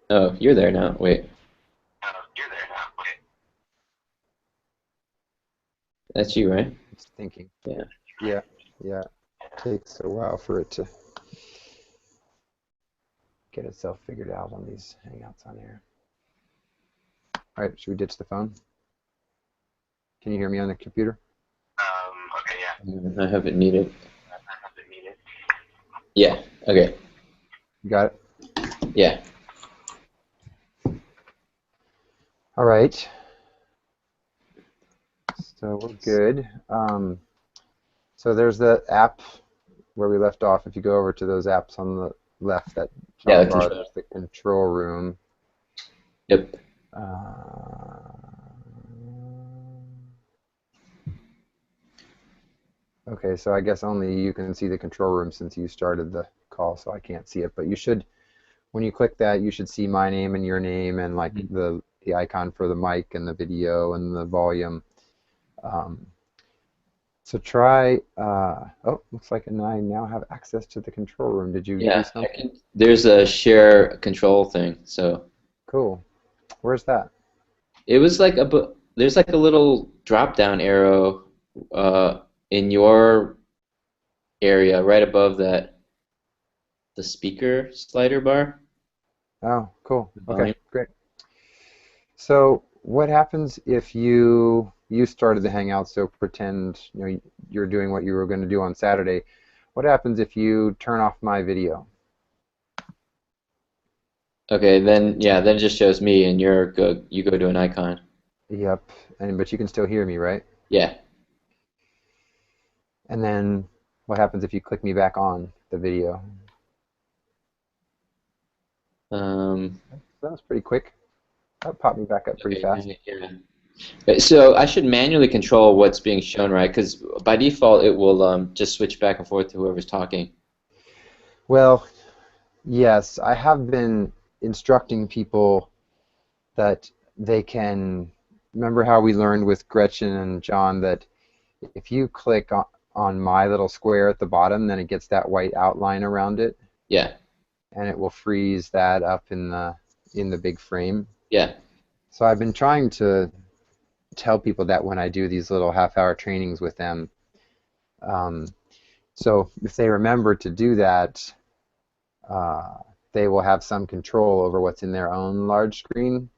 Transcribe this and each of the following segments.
Oh, you're there now. Wait, that's you, right? It's thinking. Yeah. Yeah, yeah. Takes a while for it to get itself figured out on these Hangouts on here. All right, should we ditch the phone? Can you hear me on the computer? I have it muted. Yeah. Okay. You got it? Yeah. All right. So we're good. So there's the app where we left off. If you go over to those apps on the left, that Yeah. jump The bar, control. there's the control room. Yep. Uh, okay, so I guess only you can see the control room since you started the call, so I can't see it. But you should, when you click that, you should see my name and your name and like Mhm. the icon for the mic and the video and the volume. Um, so try, oh, looks like I now have access to the control room. Did you do Yeah. I something? can. There's a share control thing. So Cool. Where's that? it was like there's like a little drop down arrow uh, in your area right above that the speaker slider bar. Oh, cool. The Okay, volume. great. So what happens if you started the Hangout, so pretend you're doing what you were going to do on Saturday. What happens if you turn off my video? Okay. Then yeah. Then it just shows me, and you go to an icon. Yep. And but you can still hear me, right? Yeah. And then what happens if you click me back on the video? Um. That was pretty quick. That popped me back up pretty Okay. fast. Yeah. So I should manually control what's being shown, right? Because by default it will just switch back and forth to whoever's talking. Well, yes, I have been instructing people that they can remember how we learned with Gretchen and John that if you click on my little square at the bottom, then it gets that white outline around it, Yeah, and it will freeze that up in the big frame. yeah. So I've been trying to tell people that when I do these little half-hour trainings with them. Um, so if they remember to do that, uh, they will have some control over what's in their own large screen.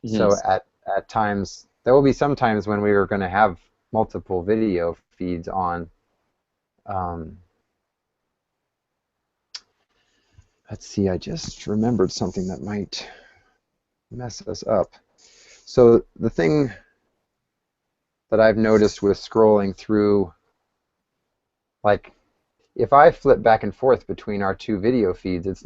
Hmm. So at times, there will be some times when we are going to have multiple video feeds on. Um, let's see, I just remembered something that might mess us up. So the thing that I've noticed with scrolling through, like if I flip back and forth between our two video feeds,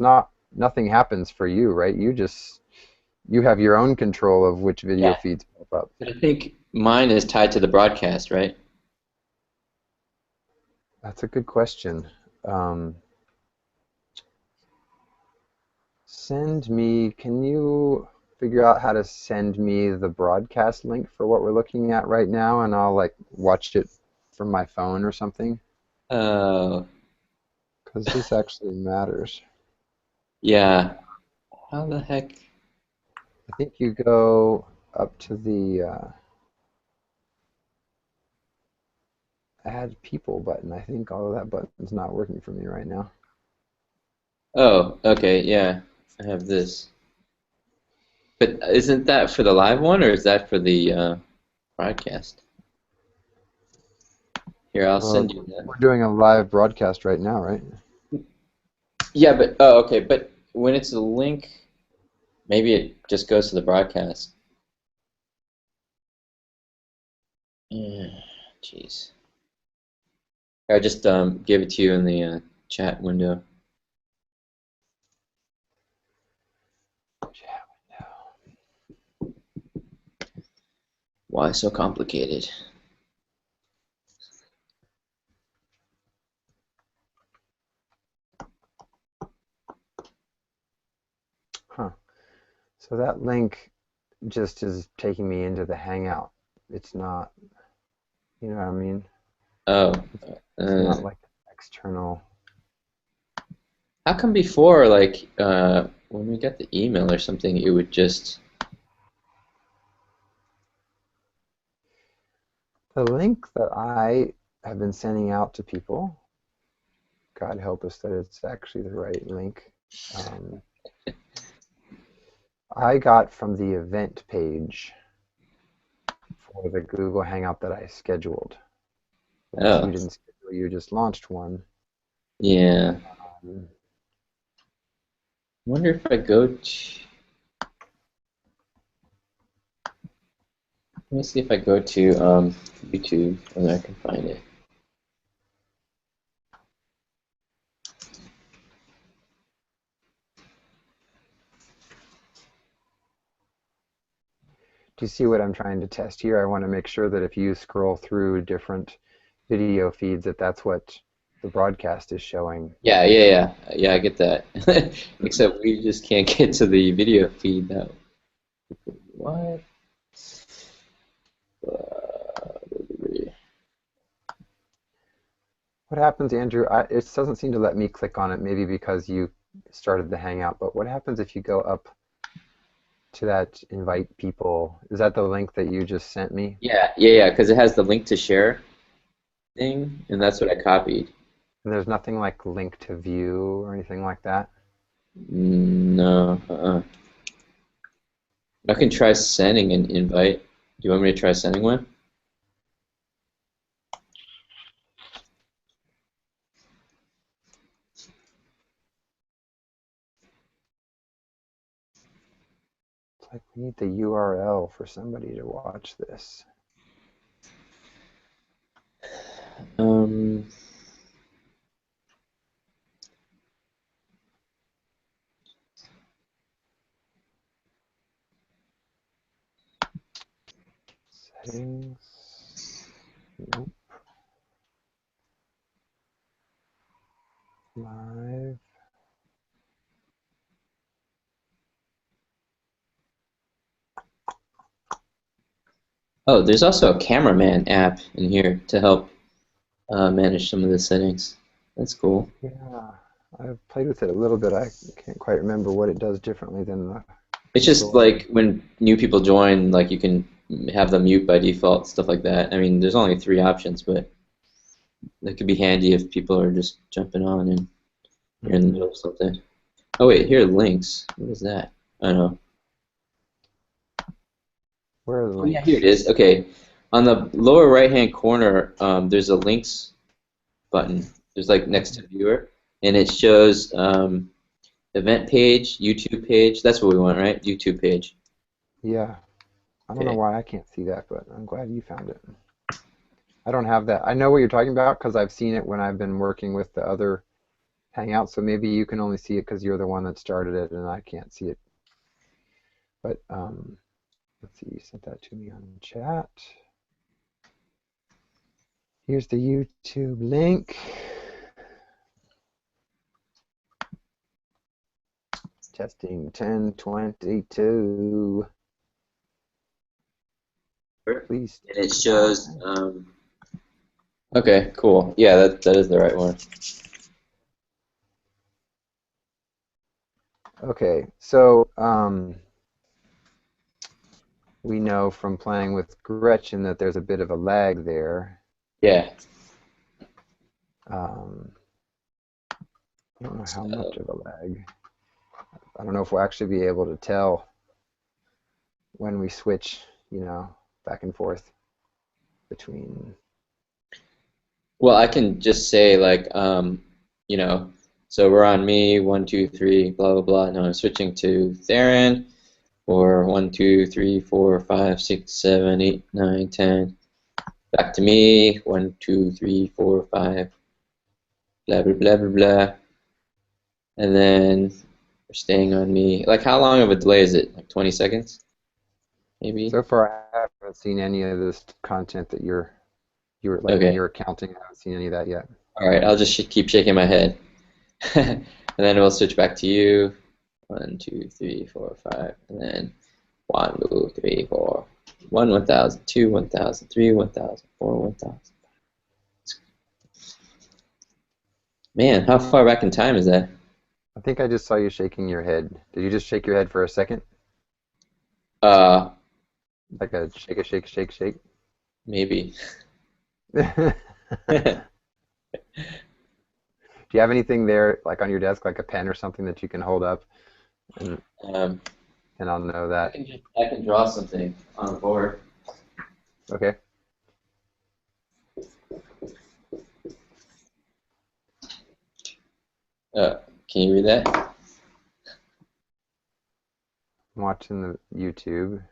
nothing happens for you, right? You have your own control of which video Yeah. feeds pop up. But I think mine is tied to the broadcast, right? That's a good question. Um, can you figure out how to send me the broadcast link for what we're looking at right now, and I'll like watch it from my phone or something? Oh, Because this actually matters. yeah. How the heck? I think you go up to the add people button. I think all of that button's not working for me right now. Oh, okay, yeah. I have this. But isn't that for the live one, or is that for the broadcast? Here, I'll send you Well, that. we're doing a live broadcast right now, right? Yeah, but oh, okay. But when it's a link, maybe it just goes to the broadcast. Yeah, jeez. I just gave it to you in the chat window. Why so complicated? Huh. So that link just is taking me into the Hangout. It's not, you know what I mean? Oh, It's uh, not like external. How come before, like, when we got the email or something, it would just, The link that I have been sending out to people, God help us that it's actually the right link, um, I got from the event page for the Google Hangout that I scheduled. Which you oh, didn't schedule, you just launched one. yeah. Um, Wonder if I go to, let me see if I go to YouTube and I can find it. Do you see what I'm trying to test here? I want to make sure that if you scroll through different video feeds, that that's what the broadcast is showing. Yeah, yeah, yeah, yeah. I get that. Except we just can't get to the video feed now. What? What happens, Andrew? It doesn't seem to let me click on it, maybe because you started the Hangout, but what happens if you go up to that invite people? Is that the link that you just sent me? Yeah, yeah, yeah. Because it has the link to share thing, and that's what I copied. And there's nothing like link to view or anything like that? No, I can try sending an invite. Do you want me to try sending one? It's like we need the URL for somebody to watch this. Um, Settings. Nope. Live. oh, there's also a cameraman app in here to help manage some of the settings. That's cool. Yeah, I've played with it a little bit. I can't quite remember what it does differently than the It's just scroll. like when new people join, like you can have them mute by default, stuff like that. I mean, there's only three options, but that could be handy if people are just jumping on and you're in the Hmm. middle of something. Oh wait, here are links. What is that? I don't know. Where are the Oh yeah, here it links? is. Okay, on the lower right-hand corner, there's a links button. There's like next to viewer, and it shows event page, YouTube page. That's what we want, right? YouTube page. Yeah, I don't know Okay. why I can't see that, but I'm glad you found it. I don't have that. I know what you're talking about because I've seen it when I've been working with the other Hangout, so maybe you can only see it because you're the one that started it and I can't see it. But let's see, you sent that to me on chat. Here's the YouTube link. Testing 1022. Please. And it shows. Okay, cool. Yeah, that is the right one. Okay, so we know from playing with Gretchen that there's a bit of a lag there. Yeah. Um, I don't know how much of a lag. I don't know if we'll actually be able to tell when we switch, back and forth between. Well, I can just say like, so we're on me, one, two, three, blah blah blah. Now I'm switching to Theron, or one, two, three, four, five, six, seven, eight, nine, 10. Back to me, one, two, three, four, five, blah blah blah blah blah. And then we're staying on me. Like, how long of a delay is it? Like 20 seconds, maybe? So far, I haven't seen any of this content that you're like when Okay. you're counting. I haven't seen any of that yet. All right. I'll just keep shaking my head, and then we'll switch back to you. One, two, three, four, five, and then one, two, three, four. One, 1,000, two, 1,000, three, 1,000, four, 1,000. Man, how far back in time is that? I think I just saw you shaking your head. Did you just shake your head for a second? Uh, Like a shake, shake, shake? maybe. Do you have anything there, like on your desk, like a pen or something that you can hold up and Um, I'll know that? I can draw something on the board. Okay. Uh, can you read that? I'm watching the YouTube. I'll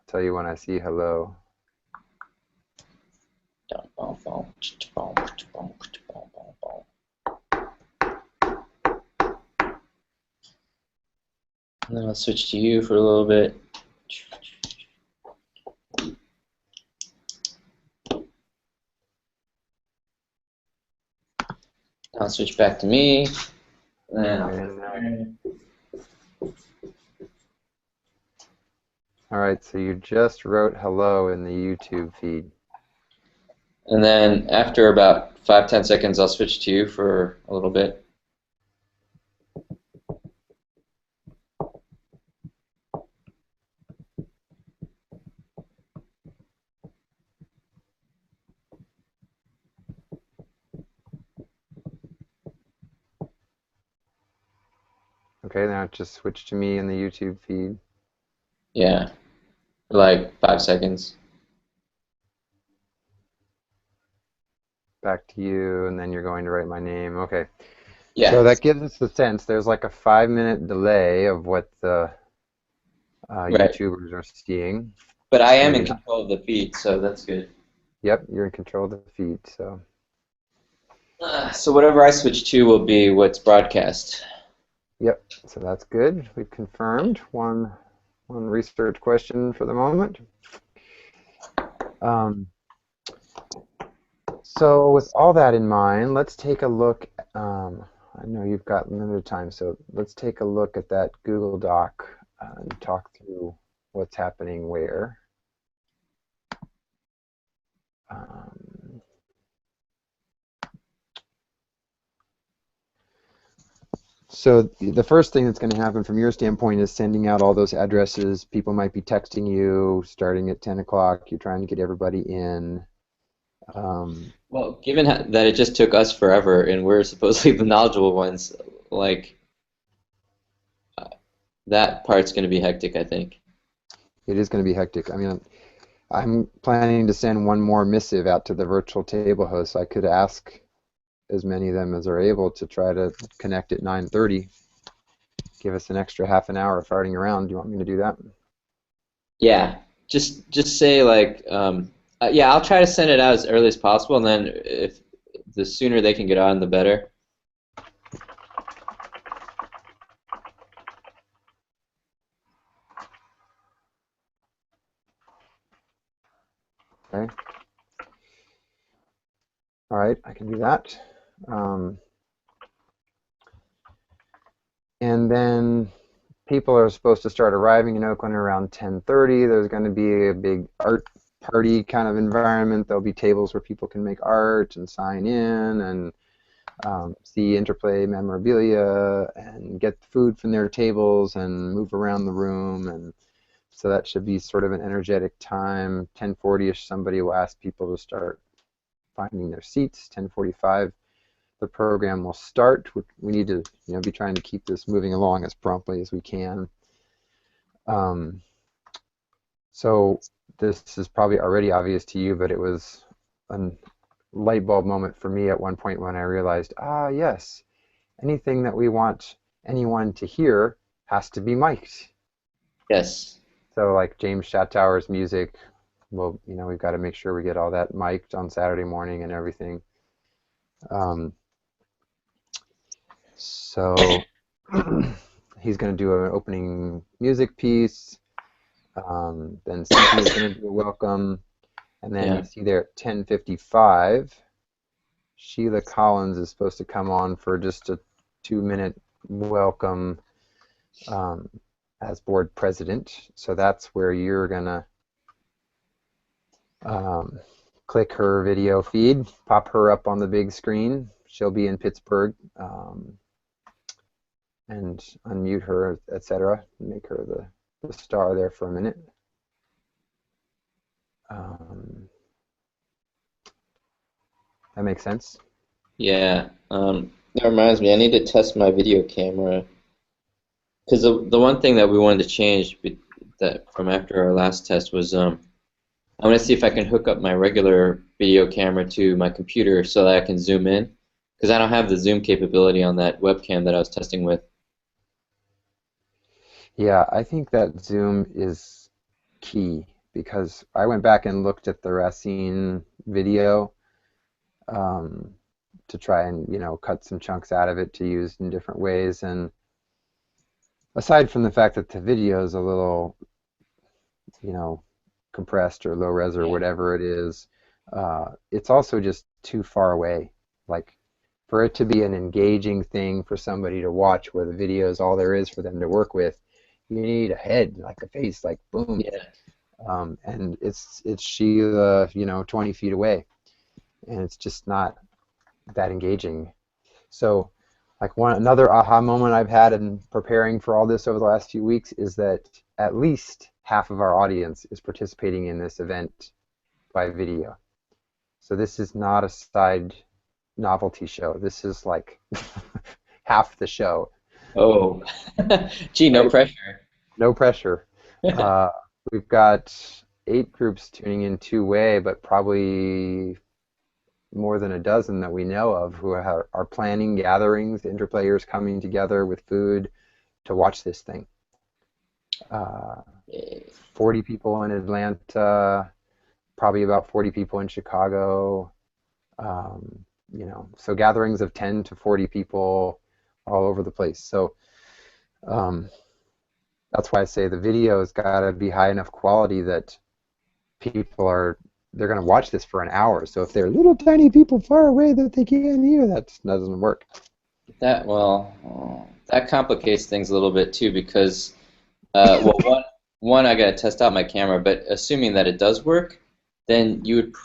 tell you when I see hello. And then I'll switch to you for a little bit. I'll switch back to me. And then Okay. All right, so you just wrote hello in the YouTube feed. and then after about 5-10 seconds, I'll switch to you for a little bit. Okay, now just switch to me in the YouTube feed. Yeah, for like 5 seconds. Back to you, and then you're going to write my name. Okay. So Yeah, that gives us the sense there's like a 5-minute delay of what the right. YouTubers are seeing. But I am Maybe in not. control of the feed, so that's good. Yep, you're in control of the feed. So So whatever I switch to will be what's broadcast. yep, so that's good. We've confirmed one research question for the moment. Um, so with all that in mind, let's take a look. I know you've got limited time, so let's take a look at that Google Doc and talk through what's happening where. Um, So the first thing that's going to happen from your standpoint is sending out all those addresses. People might be texting you starting at 10 o'clock. You're trying to get everybody in. Um, Well, given that it just took us forever and we're supposedly the knowledgeable ones, like that part's going to be hectic, I think. it is going to be hectic. I mean, I'm planning to send one more missive out to the virtual table hosts. I could ask as many of them as are able to try to connect at 9:30. Give us an extra half an hour farting around. Do you want me to do that? Yeah, just say like, yeah, I'll try to send it out as early as possible, and then if the sooner they can get on, the better. Okay. All right, I can do that. Um, and then people are supposed to start arriving in Oakland around 10:30. There's going to be a big art party kind of environment. There'll be tables where people can make art and sign in and see Interplay memorabilia and get food from their tables and move around the room. And so that should be sort of an energetic time. 10:40ish, somebody will ask people to start finding their seats. 10:45, the program will start. We need to, be trying to keep this moving along as promptly as we can. Um, so this is probably already obvious to you, but it was a light bulb moment for me at one point when I realized, yes, anything that we want anyone to hear has to be mic'd. Yes. So like James Shattower's music, well, we've got to make sure we get all that mic'd on Saturday morning and everything. Um, so he's going to do an opening music piece. Then Cynthia is going to do a welcome. And then you Yeah. see there at 10:55, Sheila Collins is supposed to come on for just a 2-minute welcome um, as board president. So that's where you're going to click her video feed, pop her up on the big screen. she'll be in Pittsburgh, and unmute her, etc. Make her the star there for a minute. That makes sense. Yeah. That reminds me, I need to test my video camera. Because the one thing that we wanted to change that from after our last test was I want to see if I can hook up my regular video camera to my computer so that I can zoom in. Because I don't have the zoom capability on that webcam that I was testing with. Yeah, I think that zoom is key because I went back and looked at the Racine video um, to try and cut some chunks out of it to use in different ways. And aside from the fact that the video is a little compressed or low res or whatever it is, it's also just too far away. Like for it to be an engaging thing for somebody to watch where the video is all there is for them to work with, you need a head, like a face, like boom. Yeah. And it's Sheila, 20 feet away, and it's just not that engaging. So, like another aha moment I've had in preparing for all this over the last few weeks is that at least half of our audience is participating in this event by video. So this is not a side novelty show. This is like half the show. Oh, gee, no pressure. No pressure. We've got 8 groups tuning in two-way, but probably more than a dozen that we know of who are planning gatherings, interplayers coming together with food to watch this thing. 40 people in Atlanta, probably about 40 people in Chicago. So gatherings of 10 to 40 people all over the place. So that's why I say the video has got to be high enough quality that they're going to watch this for an hour. So if they're little tiny people far away that they can't hear, that doesn't work. That complicates things a little bit too because well, one I got to test out my camera, but assuming that it does work, then you would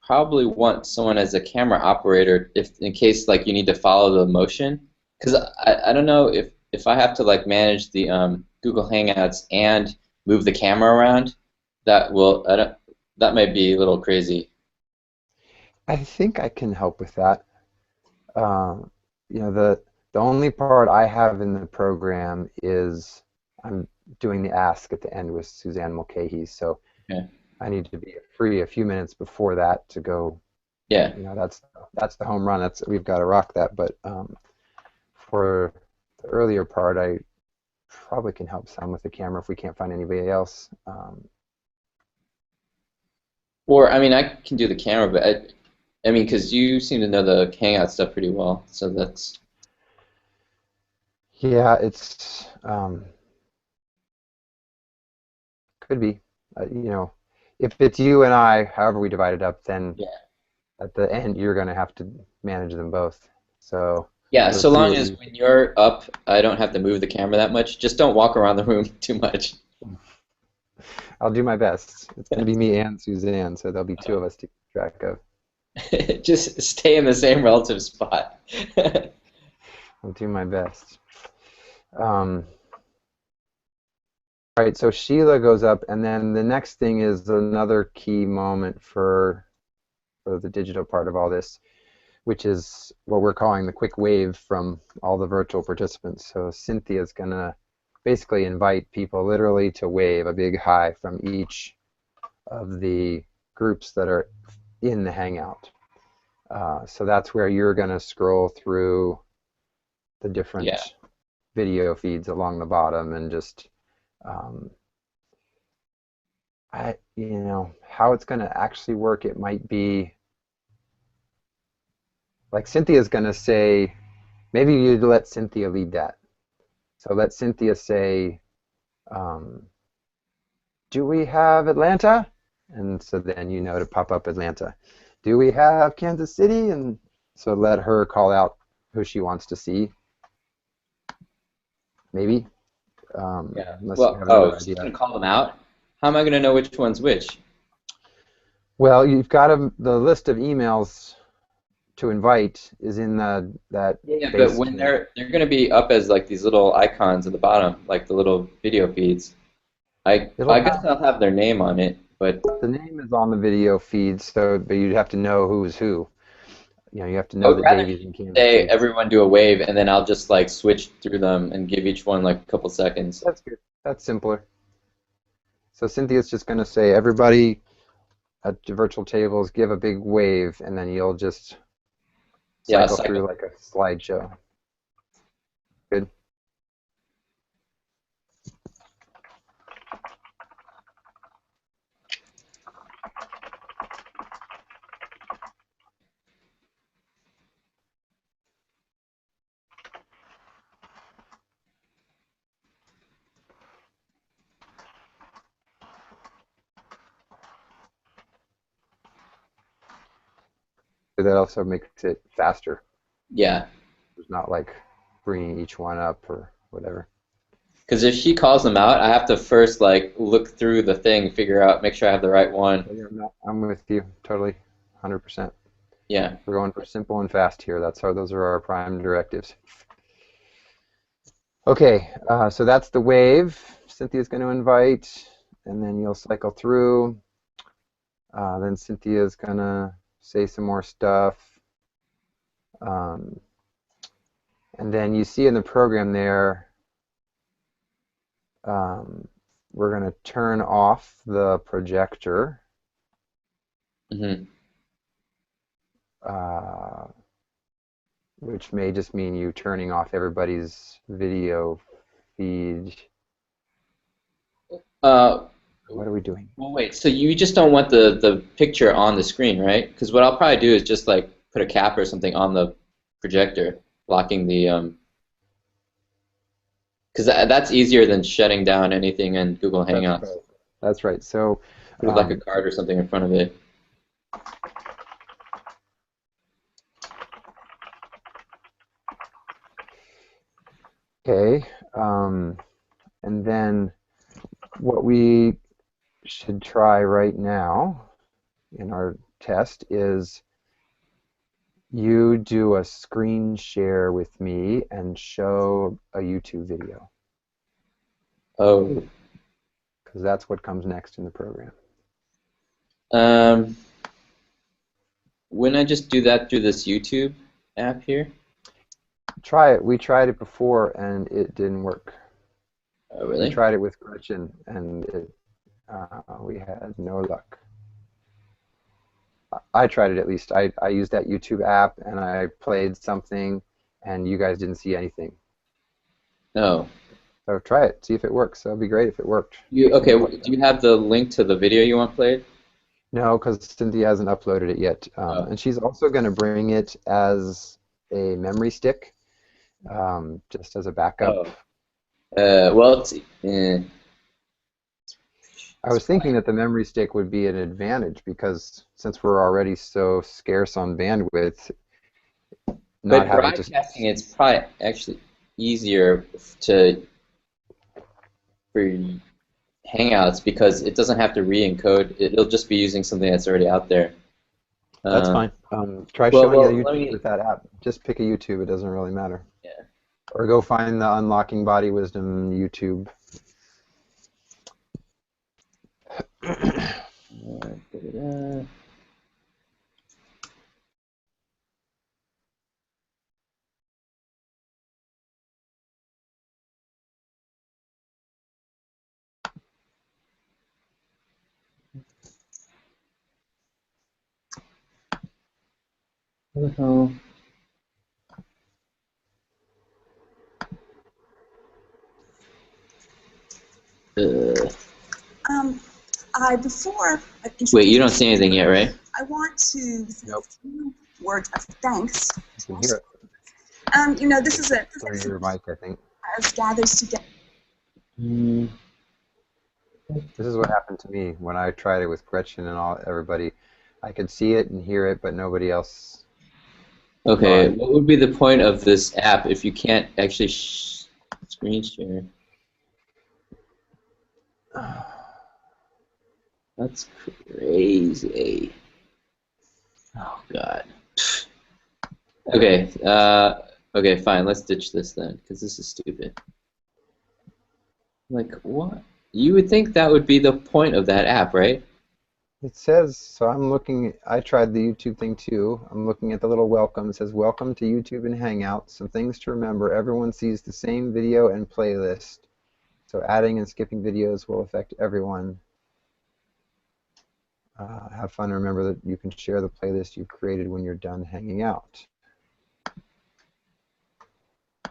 probably want someone as a camera operator in case like you need to follow the motion. Because I don't know if I have to like manage the Google Hangouts and move the camera around, that might be a little crazy. I think I can help with that. The only part I have in the program is I'm doing the ask at the end with Suzanne Mulcahy, so Okay. I need to be free a few minutes before that to go. Yeah. That's the home run. We've got to rock that. But for the earlier part, I probably can help some with the camera if we can't find anybody else. Or I mean, I can do the camera, but I mean, because you seem to know the Hangout stuff pretty well, so that's. Yeah, it's could be. If it's you and I, however we divide it up, then Yeah. at the end you're going to have to manage them both. So Yeah, we'll so see long what as when you're up, I don't have to move the camera that much. Just don't walk around the room too much. I'll do my best. It's going to be me and Suzanne, so there'll be 2 of us to keep track of. Just stay in the same relative spot. I'll do my best. All right, so Sheila goes up, and then the next thing is another key moment for the digital part of all this, which is what we're calling the quick wave from all the virtual participants. So Cynthia's going to basically invite people literally to wave a big hi from each of the groups that are in the Hangout. So that's where you're going to scroll through the different video feeds along the bottom and just how it's going to actually work, it might be like Cynthia's going to say, maybe you'd let Cynthia lead that. So let Cynthia say, do we have Atlanta? And so then to pop up Atlanta. Do we have Kansas City? And so let her call out who she wants to see. Maybe. Unless you have another idea. She's going to call them out? How am I going to know which one's which? Well, you've got the list of emails to invite is in that Yeah, but base when pane. they're going to be up as like these little icons at the bottom, like the little video feeds. I It'll guess have I'll have their name on it, but the name is on the video feed, so but you'd have to know who's who. You know, you have to I know would that rather Davies and say Canvases. everyone do a wave and then I'll just like switch through them and give each one like a couple seconds. That's good. That's simpler. So Cynthia's just going to say, everybody at the virtual tables, give a big wave, and then you'll just Yeah, cycle through like a slideshow. Good. But that also makes it faster. yeah. It's not like bringing each one up or whatever. Because if she calls them out, I have to first like look through the thing, figure out, make sure I have the right one. So, yeah, I'm with you totally, 100%. Yeah. We're going for simple and fast here. Those are our prime directives. Okay, so that's the wave. Cynthia's going to invite, and then you'll cycle through. Then Cynthia's going to say some more stuff. Um, and then you see in the program there, um, we're going to turn off the projector. hmm Uh, which may just mean you turning off everybody's video feed. Uh, What are we doing? well, wait. So you just don't want the picture on the screen, right? Because what I'll probably do is just like put a cap or something on the projector, blocking the. Because that's easier than shutting down anything in Google That's Hangouts. right. That's right. So, Put like a card or something in front of it. okay. And then what we should try right now in our test is you do a screen share with me and show a YouTube video, Oh. because that's what comes next in the program. Um, wouldn't I just do that through this YouTube app here? Try it. We tried it before and it didn't work. Oh, We really? tried it with Gretchen and we had no luck. I tried it at least. I used that YouTube app and I played something and you guys didn't see anything. No. So try it. See if it works. That would be great if it worked. Okay, do you have the link to the video you want played? No, because Cynthia hasn't uploaded it yet. Oh. And she's also going to bring it as a memory stick, just as a backup. Oh. Well, I was thinking that the memory stick would be an advantage because since we're already so scarce on bandwidth, not but having to. broadcasting it's probably actually easier to for Hangouts because it doesn't have to re-encode. It'll just be using something that's already out there. That's Uh, fine. Try well, showing a let YouTube me. with that app. Just pick a YouTube. It doesn't really matter. Yeah. Or go find the Unlocking Body Wisdom YouTube. Da-da-da. What the hell? Uh, Before I wait, you introduce, don't see anything yet, right? I want to say Nope. a few words of thanks. You can hear it This is a through your mic, I think. as gathers together. Hmm. This is what happened to me when I tried it with Gretchen and everybody. I could see it and hear it, but nobody else saw Okay, it. what would be the point of this app if you can't actually screen share? That's crazy. Oh God. Okay. Okay, fine. Let's ditch this then, because this is stupid. Like, what? You would think that would be the point of that app, right? It says, so I'm looking, I tried the YouTube thing too. I'm looking at the little welcome. It says, welcome to YouTube and Hangouts. Some things to remember. Everyone sees the same video and playlist. So adding and skipping videos will affect everyone. Have fun. Remember that you can share the playlist you've created when you're done hanging out.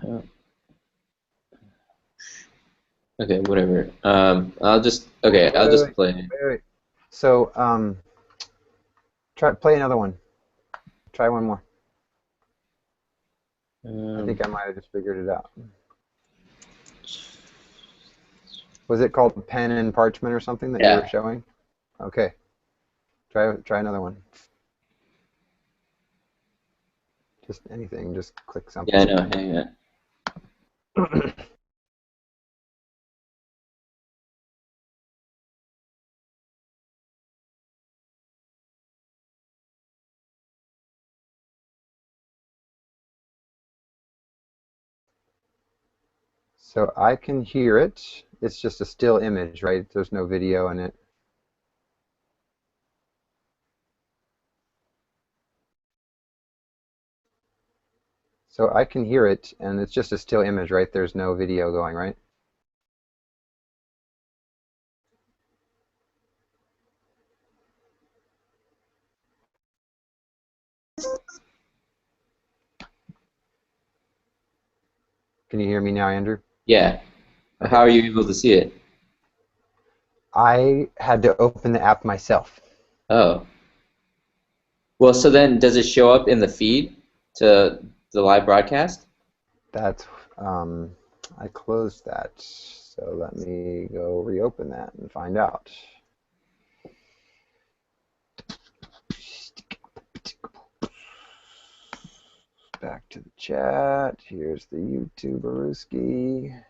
Oh. Okay, whatever. I'll just I'll just play. Wait. So play another one. Try one more. I think I might have just figured it out. Was it called Pen and Parchment or something that you were showing? Okay. Try another one. Just anything. Just click something. Yeah, I know. Hang on. So I can hear it. It's just a still image, right? There's no video in it. So I can hear it, and it's just a still image, right? There's no video going, right? Can you hear me now, Andrew? Yeah. Okay. How are you able to see it? I had to open the app myself. Oh. Well, so then does it show up in the feed to the live broadcast? That's I closed that. So let me go reopen that and find out. Back to the chat. Here's the YouTube Aruski.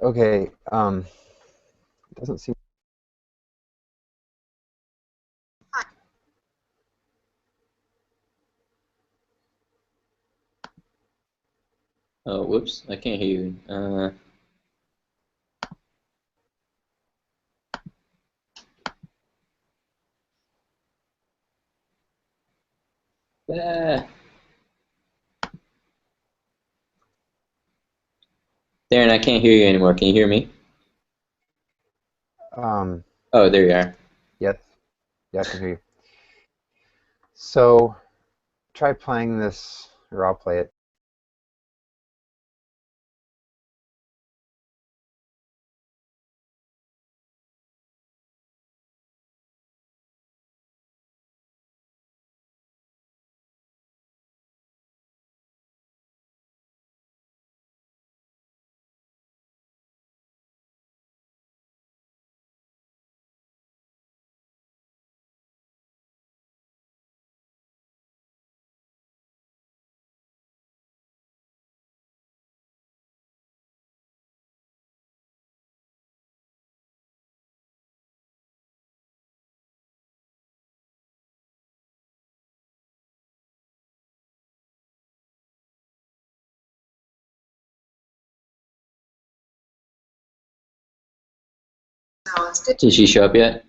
Okay, doesn't seem. Oh, whoops. I can't hear you. Ah. Darren, I can't hear you anymore. Can you hear me? Oh, there you are. Yes. Yeah, I can hear you. So try playing this, or I'll play it. Did she show up yet?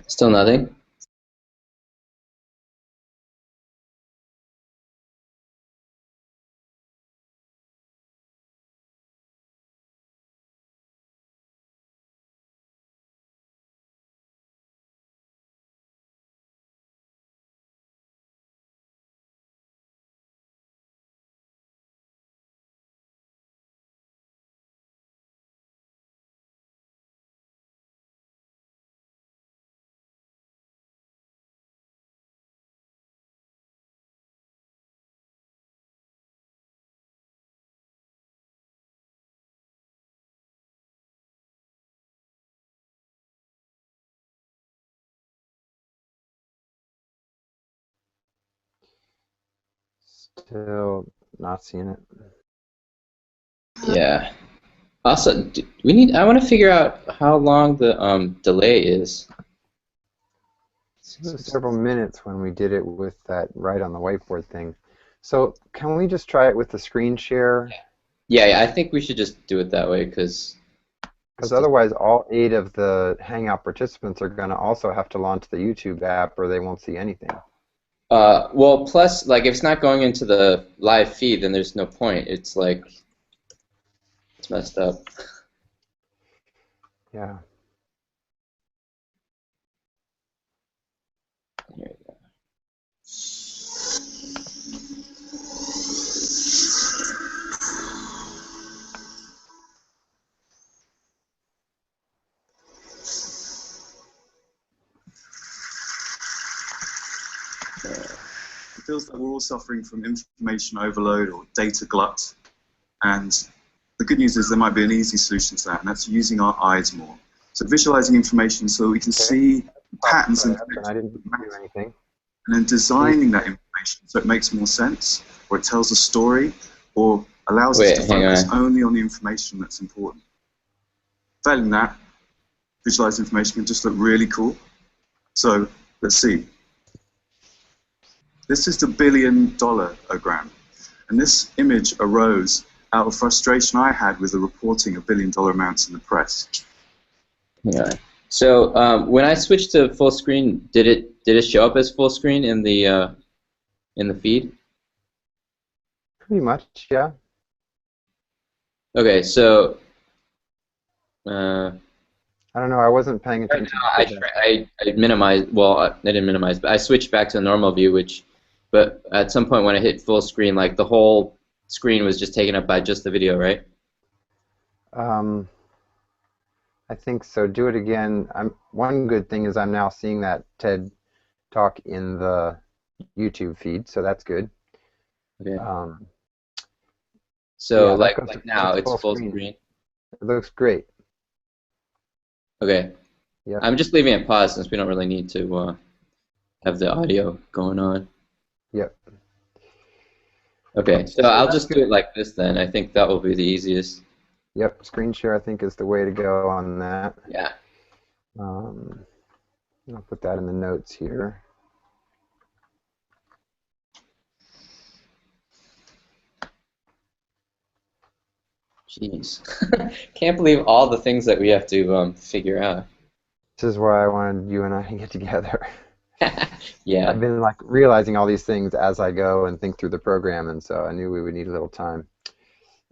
Still nothing? Still not seeing it. Yeah. Also, I want to figure out how long the delay is. It was several minutes when we did it with that right on the whiteboard thing. So can we just try it with the screen share? Yeah, I think we should just do it that way because otherwise all 8 of the Hangout participants are going to also have to launch the YouTube app or they won't see anything. well, plus, like, if it's not going into the live feed, then there's no point. It's like, it's messed up. Yeah. Here we go. It feels like we're all suffering from information overload or data glut. And the good news is there might be an easy solution to that, and that's using our eyes more. So visualizing information so we can see patterns and I didn't do anything. and then designing that information so it makes more sense, or it tells a story, or allows us to focus only on the information that's important. Failing that, visualized information can just look really cool. So let's see. This is the billion-dollar-ogram, and this image arose out of frustration I had with the reporting of billion-dollar amounts in the press. Yeah. So when I switched to full screen, did it show up as full screen in the feed? Pretty much, yeah. Okay, so I don't know. I wasn't paying attention. I minimized. Well, I didn't minimize, but I switched back to the normal view. But at some point when I hit full screen, like the whole screen was just taken up by just the video, right? I think so. Do it again. One good thing is I'm now seeing that TED Talk in the YouTube feed, so that's good. Okay. So yeah, like now it's full screen. It looks great. Okay. Yeah. I'm just leaving it paused since we don't really need to have the audio going on. Yep. Okay, so I'll just do it like this then. I think that will be the easiest. Yep, screen share I think is the way to go on that. Yeah. I'll put that in the notes here. Jeez. Can't believe all the things that we have to figure out. This is why I wanted you and I to get together. Yeah. I've been like realizing all these things as I go and think through the program, and so I knew we would need a little time.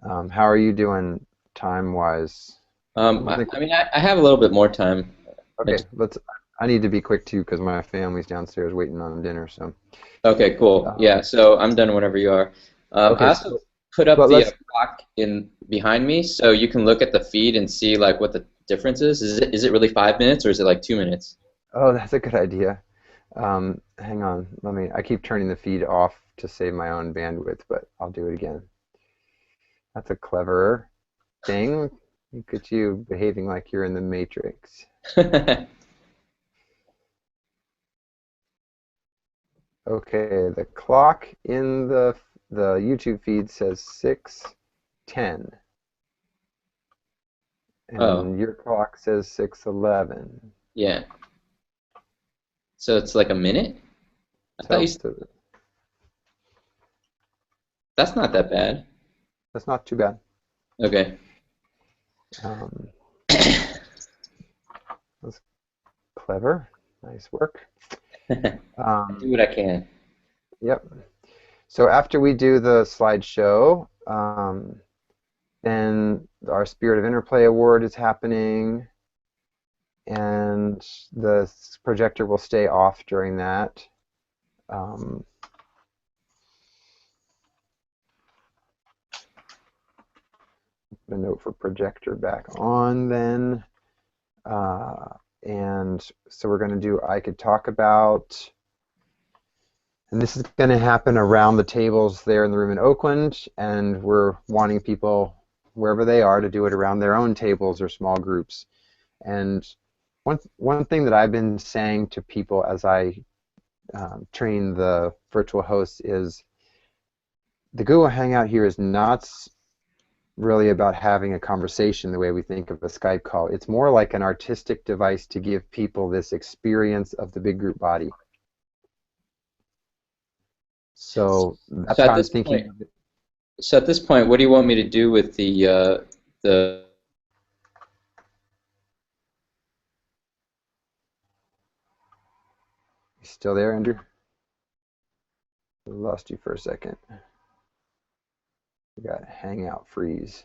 How are you doing time-wise? I mean, I have a little bit more time. Okay, I need to be quick too because my family's downstairs waiting on dinner. So. Okay, cool. Yeah, so I'm done whenever you are. Okay, I also put up the clock in behind me, so you can look at the feed and see like what the difference is. Is it really 5 minutes or is it like 2 minutes? Oh, that's a good idea. Hang on, I keep turning the feed off to save my own bandwidth, but I'll do it again. That's a clever thing. Look at you behaving like you're in the Matrix. Okay, the clock in the YouTube feed says 6:10. And your clock says 6:11. Yeah. So it's like a minute? I thought you said... That's not that bad. That's not too bad. Okay. That's clever. Nice work. I do what I can. Yep. So after we do the slideshow, then our Spirit of Interplay Award is happening, and the projector will stay off during that. A note for projector back on then. And so we're going to do I Could Talk About, and this is going to happen around the tables there in the room in Oakland, and we're wanting people, wherever they are, to do it around their own tables or small groups. And one thing that I've been saying to people as I train the virtual hosts is the Google Hangout here is not really about having a conversation the way we think of a Skype call. It's more like an artistic device to give people this experience of the big group body. So that's how I'm thinking. So at this point, what do you want me to do with the You still there, Andrew? I lost you for a second. We got Hangout freeze.